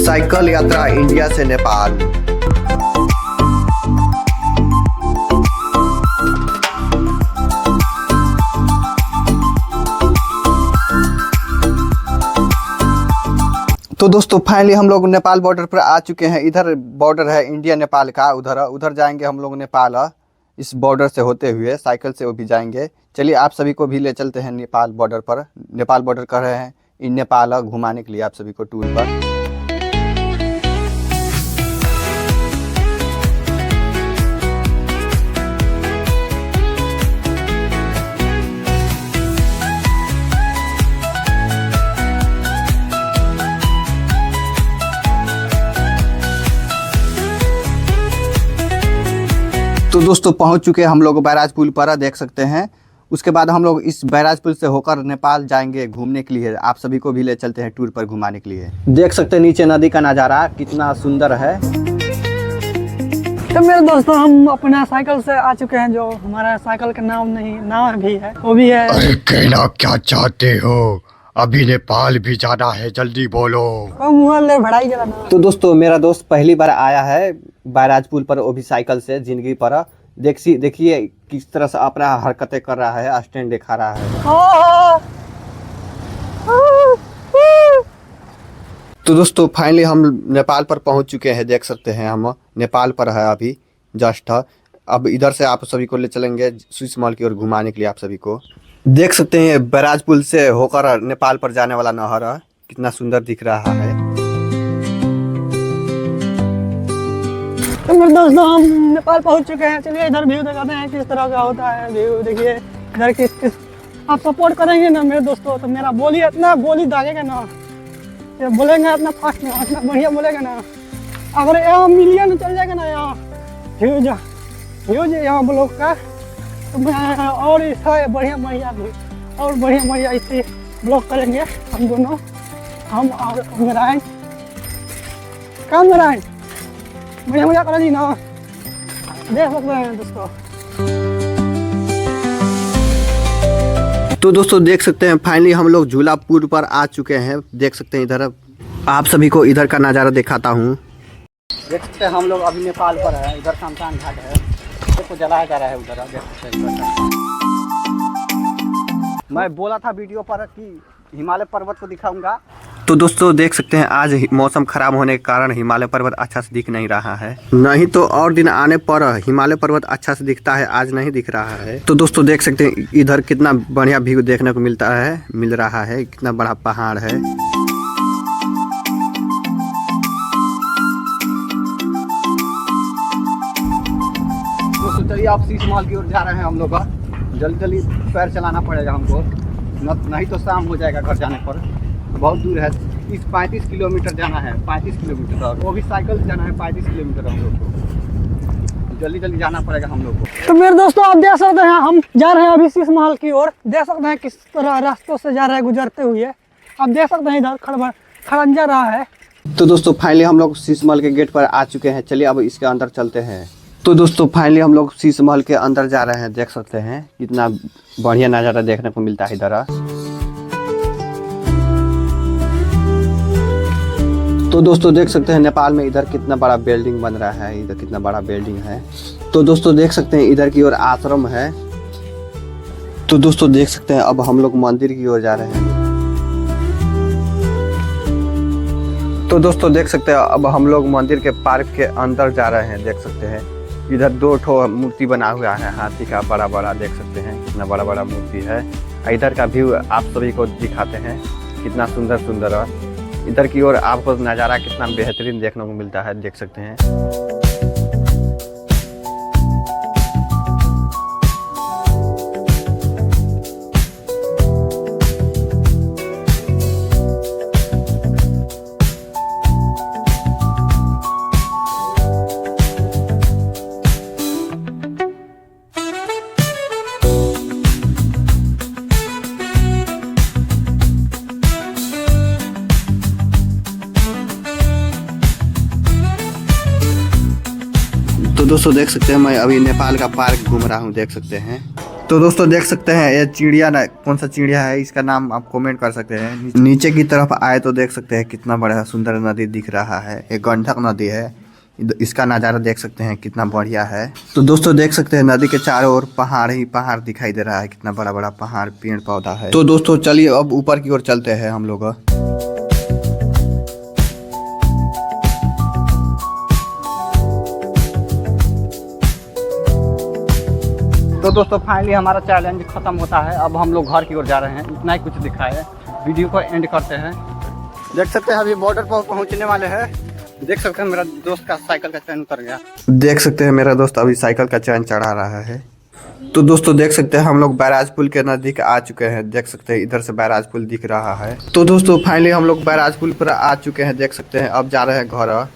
Cycle यात्रा India से नेपाल। तो दोस्तों फाइनली हम लोग नेपाल बॉर्डर पर आ चुके हैं। इधर बॉर्डर है इंडिया नेपाल का, उधर जाएंगे हम लोग नेपाल। इस बॉर्डर से होते हुए साइकिल से वो भी जाएंगे। चलिए आप सभी को भी ले चलते हैं नेपाल बॉर्डर पर। नेपाल बॉर्डर कर रहे हैं इन नेपाल घुमाने के लिए आप सभी को टूर पर। तो दोस्तों पहुंच चुके हैं हम लोग बैराज पुल पर, देख सकते हैं। उसके बाद हम लोग इस बैराज पुल से होकर नेपाल जाएंगे घूमने के लिए। आप सभी को भी ले चलते हैं टूर पर घुमाने के लिए। देख सकते हैं नीचे नदी का नज़ारा कितना सुंदर है। तो मेरे दोस्तों हम अपना साइकिल से आ चुके हैं। जो हमारा साइकिल का नाम नहीं, नाम भी है, वो भी है। अरे कहना क्या चाहते हो? अभी नेपाल भी जाना है, जल्दी बोलो। तो दोस्तों मेरा दोस्त पहली बार आया है बैराज पुल पर, वो भी साइकिल से जिंदगी पर। देखिए किस तरह से अपना हरकतें कर रहा है, स्टैंड दिखा रहा है। तो दोस्तों फाइनली हम नेपाल पर पहुंच चुके हैं। देख सकते हैं हम नेपाल पर है अभी जस्ट। अब इधर से आप सभी को ले चलेंगे स्विस मॉल की ओर घुमाने के लिए। आप सभी को देख सकते हैं बैराज पुल से होकर नेपाल पर जाने वाला नहर कितना सुंदर दिख रहा है। तो मेरे दोस्तों हम नेपाल पहुंच चुके हैं। चलिए इधर व्यू दिखाते हैं किस तरह का होता है व्यू। देखिए इधर किस आप सपोर्ट करेंगे ना मेरे दोस्तों, तो मेरा बोली इतना बोली दागेगा ना, ये बोलेंगे इतना फास्ट ना, इतना बढ़िया बोलेगा ना। अगर यहाँ मिलियन चल जाएगा ना, यहाँ व्यूज यहाँ ब्लॉग का, तो मैं और इसका बढ़िया भी और बढ़िया इससे ब्लॉग करेंगे हम दोनों, हम और मेराइन। काम मेराइन बढ़िया करेंगे ना, देख सकते हैं दोस्तों। तो दोस्तों देख सकते हैं फाइनली हम लोग झूला पुल पर आ चुके हैं। देख सकते हैं इधर आप सभी को इधर का नज़ारा दिखाता हूँ। देख सकते हैं हम लोग अभी नेपाल पर है। इधर शमशान घाट है, को जलाया जा रहा है उधर। देख सकते हैं मैं बोला था वीडियो पर कि हिमालय पर्वत को दिखाऊंगा। तो दोस्तों देख सकते हैं आज मौसम खराब होने के कारण हिमालय पर्वत अच्छा से दिख नहीं रहा है। नहीं तो और दिन आने पर हिमालय पर्वत अच्छा से दिखता है, आज नहीं दिख रहा है। तो दोस्तों देख सकते हैं इधर कितना बढ़िया व्यू देखने को मिल रहा है, कितना बड़ा पहाड़ है। दोस्तों चलिए आप स्विस मॉल की ओर जा रहे हैं हम लोग। जल्दी पैर चलाना पड़ेगा हमको, नहीं तो शाम हो जाएगा घर जाने पर। बहुत दूर है, 35 किलोमीटर जाना है, 35 किलोमीटर, और वो भी साइकिल से जाना है 35 किलोमीटर हम लोग को। जल्दी जाना पड़ेगा हम लोग को। तो मेरे दोस्तों आप देख सकते हैं हम जा रहे हैं अभी स्विस महल की ओर। देख सकते हैं किस तरह रास्तों से जा रहे हैं गुजरते हुए। आप देख सकते हैं इधर खड़ंजा रहा है। तो दोस्तों फाइनली हम लोग स्विस महल के गेट पर आ चुके हैं। चलिए अब इसके अंदर चलते हैं। तो दोस्तों फाइनली हम लोग स्विस महल के अंदर जा रहे हैं। देख सकते हैं कितना बढ़िया नज़ारा देखने को मिलता है इधर। तो दोस्तों देख सकते हैं नेपाल में इधर कितना बड़ा बिल्डिंग बन रहा है, इधर कितना बड़ा बिल्डिंग है। तो दोस्तों देख सकते हैं इधर की ओर आश्रम है। तो दोस्तों देख सकते हैं अब हम लोग मंदिर की ओर जा रहे हैं। तो दोस्तों देख सकते हैं अब हम लोग मंदिर के पार्क के अंदर जा रहे हैं। देख सकते हैं इधर 2 मूर्ति बना हुआ है हाथी का, बड़ा देख सकते हैं कितना बड़ा मूर्ति है। इधर का व्यू आप सभी को दिखाते हैं कितना सुंदर। इधर की ओर आपको नज़ारा कितना बेहतरीन देखने को मिलता है, देख सकते हैं। तो दोस्तों देख सकते हैं मैं अभी नेपाल का पार्क घूम रहा हूँ। देख सकते हैं तो दोस्तों देख सकते हैं ये चिड़िया ना, कौन सा चिड़िया है इसका नाम आप कमेंट कर सकते हैं। नीचे की तरफ आए तो देख सकते हैं कितना बड़ा सुंदर नदी दिख रहा है। एक गंडक नदी है, इसका नज़ारा देख सकते हैं कितना बढ़िया है। तो दोस्तों देख सकते हैं नदी के चारों ओर पहाड़ ही पहाड़ दिखाई दे रहा है, कितना बड़ा बड़ा पहाड़ पेड़ पौधा है। तो दोस्तों चलिए अब ऊपर की ओर चलते हैं हम लोग। तो दोस्तों फाइनली हमारा चैलेंज खत्म होता है। अब हम लोग घर की ओर जा रहे हैं। इतना ही कुछ दिखाए, वीडियो को एंड करते हैं। देख सकते हैं अभी बॉर्डर पर पहुंचने वाले हैं। देख सकते हैं मेरा दोस्त का साइकिल का चैन उतर गया। देख सकते हैं मेरा दोस्त अभी साइकिल का चैन चढ़ा रहा है। तो दोस्तों देख सकते हैं हम लोग बैराज पुल के नजदीक आ चुके हैं। देख सकते हैं इधर से बैराज पुल दिख रहा है। तो दोस्तों फाइनली हम लोग बैराज पुल पर आ चुके हैं। देख सकते हैं अब जा रहे हैं घर।